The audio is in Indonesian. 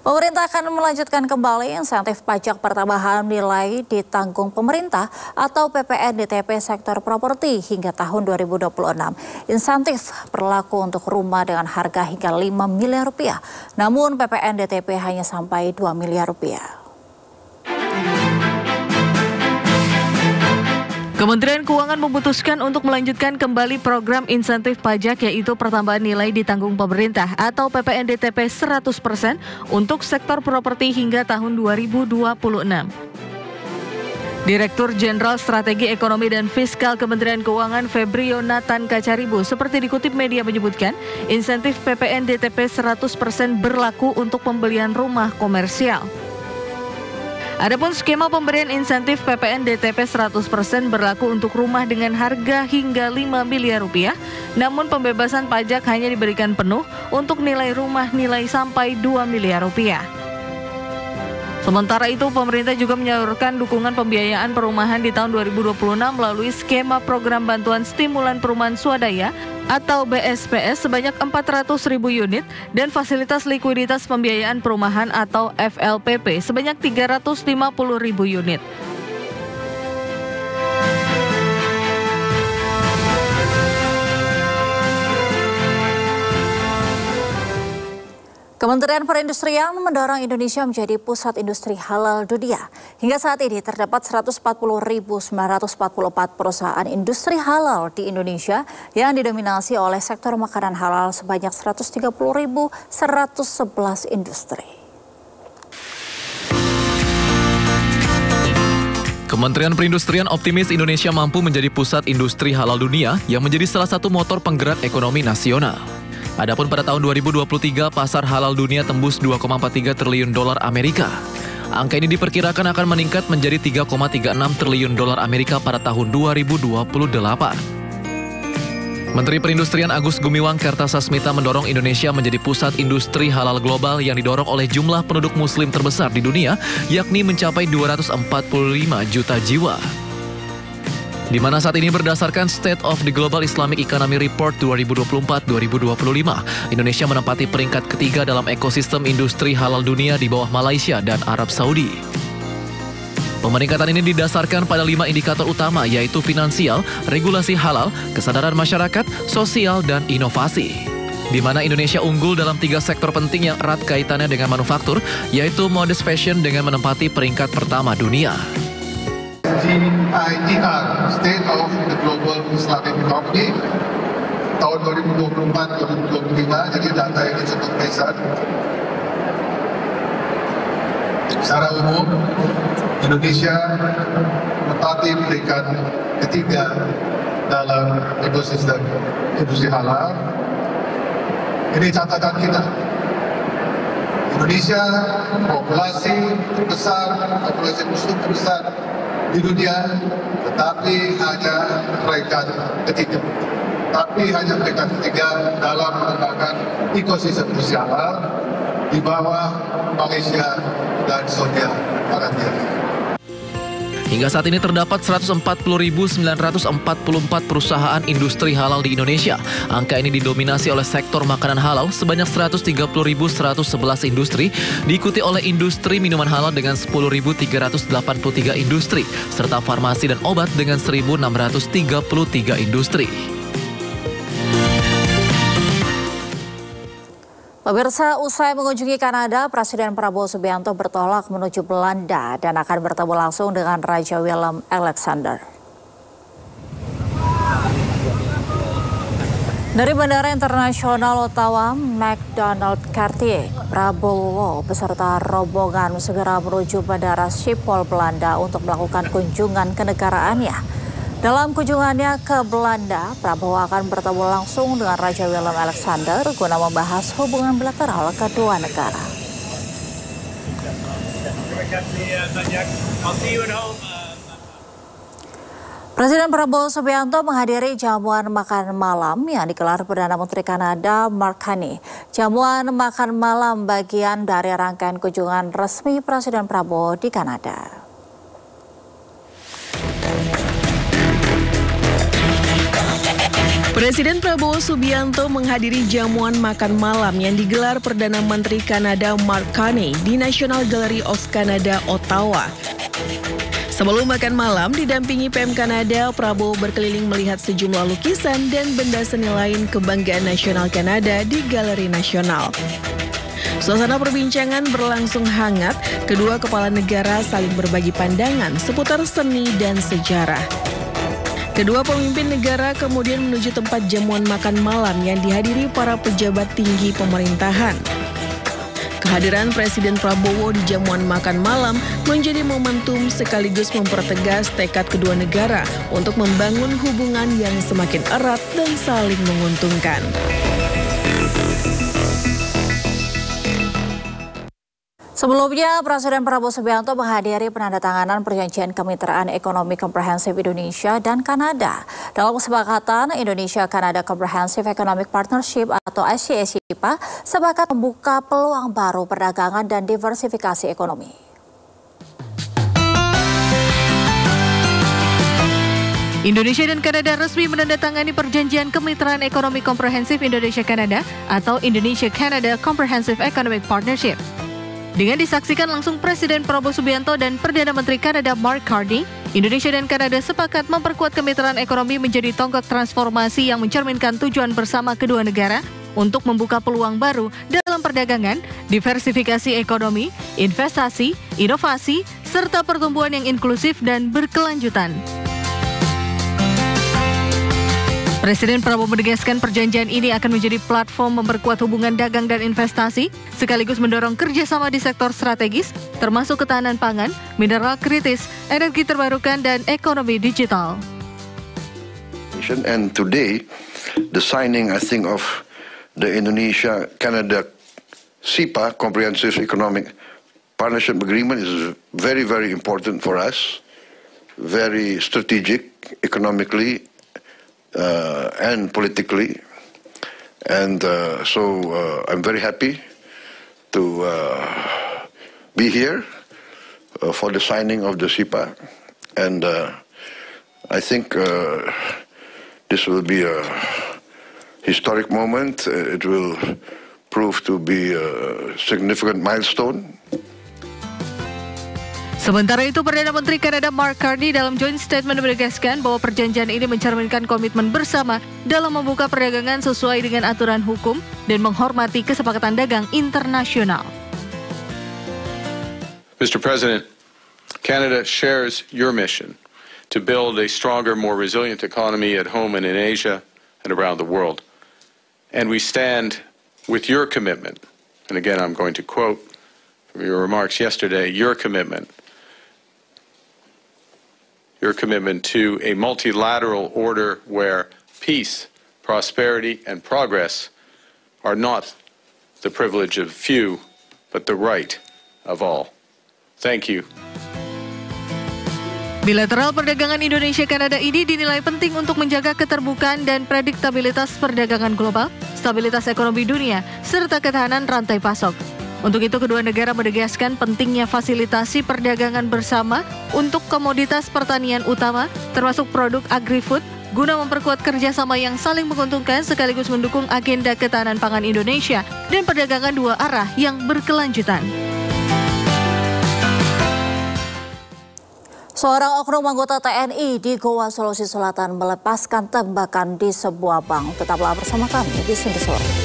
Pemerintah akan melanjutkan kembali insentif pajak pertambahan nilai ditanggung pemerintah atau PPN DTP sektor properti hingga tahun 2026. Insentif berlaku untuk rumah dengan harga hingga 5 miliar rupiah. Namun PPN DTP hanya sampai 2 miliar rupiah. Kementerian Keuangan memutuskan untuk melanjutkan kembali program insentif pajak yaitu pertambahan nilai ditanggung pemerintah atau PPN DTP 100% untuk sektor properti hingga tahun 2026. Direktur Jenderal Strategi Ekonomi dan Fiskal Kementerian Keuangan Febrio Nathan Kacaribu seperti dikutip media menyebutkan, insentif PPN DTP 100% berlaku untuk pembelian rumah komersial. Adapun skema pemberian insentif PPN DTP 100% berlaku untuk rumah dengan harga hingga 5 miliar rupiah, namun pembebasan pajak hanya diberikan penuh untuk nilai rumah nilai sampai 2 miliar rupiah. Sementara itu, pemerintah juga menyalurkan dukungan pembiayaan perumahan di tahun 2026 melalui skema program bantuan stimulan perumahan swadaya atau BSPS sebanyak 400.000 unit dan fasilitas likuiditas pembiayaan perumahan atau FLPP sebanyak 350.000 unit. Kementerian Perindustrian mendorong Indonesia menjadi pusat industri halal dunia. Hingga saat ini terdapat 140.944 perusahaan industri halal di Indonesia yang didominasi oleh sektor makanan halal sebanyak 130.111 industri. Kementerian Perindustrian optimis Indonesia mampu menjadi pusat industri halal dunia yang menjadi salah satu motor penggerak ekonomi nasional. Adapun pada tahun 2023, pasar halal dunia tembus 2,43 triliun dolar Amerika. Angka ini diperkirakan akan meningkat menjadi 3,36 triliun dolar Amerika pada tahun 2028. Menteri Perindustrian Agus Gumiwang Kertasasmita mendorong Indonesia menjadi pusat industri halal global yang didorong oleh jumlah penduduk muslim terbesar di dunia, yakni mencapai 245 juta jiwa. Di mana saat ini berdasarkan State of the Global Islamic Economy Report 2024-2025, Indonesia menempati peringkat ketiga dalam ekosistem industri halal dunia di bawah Malaysia dan Arab Saudi. Pemeringkatan ini didasarkan pada 5 indikator utama yaitu finansial, regulasi halal, kesadaran masyarakat, sosial, dan inovasi. Di mana Indonesia unggul dalam 3 sektor penting yang erat kaitannya dengan manufaktur, yaitu modest fashion dengan menempati peringkat pertama dunia. SGIER, State of the Global Islamic Economy, tahun 2024-2025, jadi data ini cukup besar. Secara umum, Indonesia menempati peringkat ketiga dalam ekosistem industri halal. Ini catatan kita. Indonesia populasi terbesar, populasi muslim terbesar di dunia, tetapi hanya peringkat ketiga. Tapi hanya peringkat ketiga dalam mengembangkan ekosistem industri halal di bawah Malaysia dan Saudi Arabia. Hingga saat ini terdapat 140.944 perusahaan industri halal di Indonesia. Angka ini didominasi oleh sektor makanan halal sebanyak 130.111 industri, diikuti oleh industri minuman halal dengan 10.383 industri, serta farmasi dan obat dengan 1.633 industri. Pemirsa, usai mengunjungi Kanada, Presiden Prabowo Subianto bertolak menuju Belanda dan akan bertemu langsung dengan Raja Willem-Alexander. Dari Bandara Internasional Ottawa, McDonald Cartier, Prabowo beserta rombongan segera menuju Bandara Schiphol, Belanda untuk melakukan kunjungan kenegaraannya. Dalam kunjungannya ke Belanda, Prabowo akan bertemu langsung dengan Raja Willem-Alexander guna membahas hubungan bilateral kedua negara. Presiden Prabowo Subianto menghadiri jamuan makan malam yang digelar Perdana Menteri Kanada Mark Carney. Jamuan makan malam bagian dari rangkaian kunjungan resmi Presiden Prabowo di Kanada. Presiden Prabowo Subianto menghadiri jamuan makan malam yang digelar Perdana Menteri Kanada Mark Carney di National Gallery of Canada, Ottawa. Sebelum makan malam, didampingi PM Kanada, Prabowo berkeliling melihat sejumlah lukisan dan benda seni lain kebanggaan nasional Kanada di Galeri Nasional. Suasana perbincangan berlangsung hangat, kedua kepala negara saling berbagi pandangan seputar seni dan sejarah. Kedua pemimpin negara kemudian menuju tempat jamuan makan malam yang dihadiri para pejabat tinggi pemerintahan. Kehadiran Presiden Prabowo di jamuan makan malam menjadi momentum sekaligus mempertegas tekad kedua negara untuk membangun hubungan yang semakin erat dan saling menguntungkan. Sebelumnya, Presiden Prabowo Subianto menghadiri penandatanganan Perjanjian Kemitraan Ekonomi Komprehensif Indonesia dan Kanada. Dalam kesepakatan, Indonesia-Kanada Comprehensive Economic Partnership atau ICE-SIPA sepakat membuka peluang baru perdagangan dan diversifikasi ekonomi. Indonesia dan Kanada resmi menandatangani Perjanjian Kemitraan Ekonomi Komprehensif Indonesia-Kanada atau Indonesia-Kanada Comprehensive Economic Partnership. Dengan disaksikan langsung Presiden Prabowo Subianto dan Perdana Menteri Kanada Mark Carney, Indonesia dan Kanada sepakat memperkuat kemitraan ekonomi menjadi tonggak transformasi yang mencerminkan tujuan bersama kedua negara untuk membuka peluang baru dalam perdagangan, diversifikasi ekonomi, investasi, inovasi, serta pertumbuhan yang inklusif dan berkelanjutan. Presiden Prabowo menegaskan perjanjian ini akan menjadi platform memperkuat hubungan dagang dan investasi, sekaligus mendorong kerjasama di sektor strategis, termasuk ketahanan pangan, mineral kritis, energi terbarukan, dan ekonomi digital. And today, the signing, I think, of the Indonesia-Canada SIPA, Comprehensive Economic Partnership Agreement, is very, very important for us, very strategic economically, and politically, and so I'm very happy to be here for the signing of the SIPA, and I think this will be a historic moment. It will prove to be a significant milestone. Sementara itu, Perdana Menteri Kanada Mark Carney dalam joint statement menegaskan bahwa perjanjian ini mencerminkan komitmen bersama dalam membuka perdagangan sesuai dengan aturan hukum dan menghormati kesepakatan dagang internasional. Mr. President, Canada shares your mission to build a stronger, more resilient economy at home and in Asia and around the world. And we stand with your commitment, and again I'm going to quote from your remarks yesterday, your commitment to a multilateral order where peace, prosperity, and progress are not the privilege of few, but the right of all. Thank you. Bilateral perdagangan Indonesia-Kanada ini dinilai penting untuk menjaga keterbukaan dan prediktabilitas perdagangan global, stabilitas ekonomi dunia, serta ketahanan rantai pasok. Untuk itu, kedua negara menegaskan pentingnya fasilitasi perdagangan bersama untuk komoditas pertanian utama, termasuk produk agri-food, guna memperkuat kerjasama yang saling menguntungkan sekaligus mendukung agenda ketahanan pangan Indonesia dan perdagangan dua arah yang berkelanjutan. Seorang oknum anggota TNI di Goa, Sulawesi Selatan melepaskan tembakan di sebuah bank. Tetaplah bersama kami di Sindi Sore.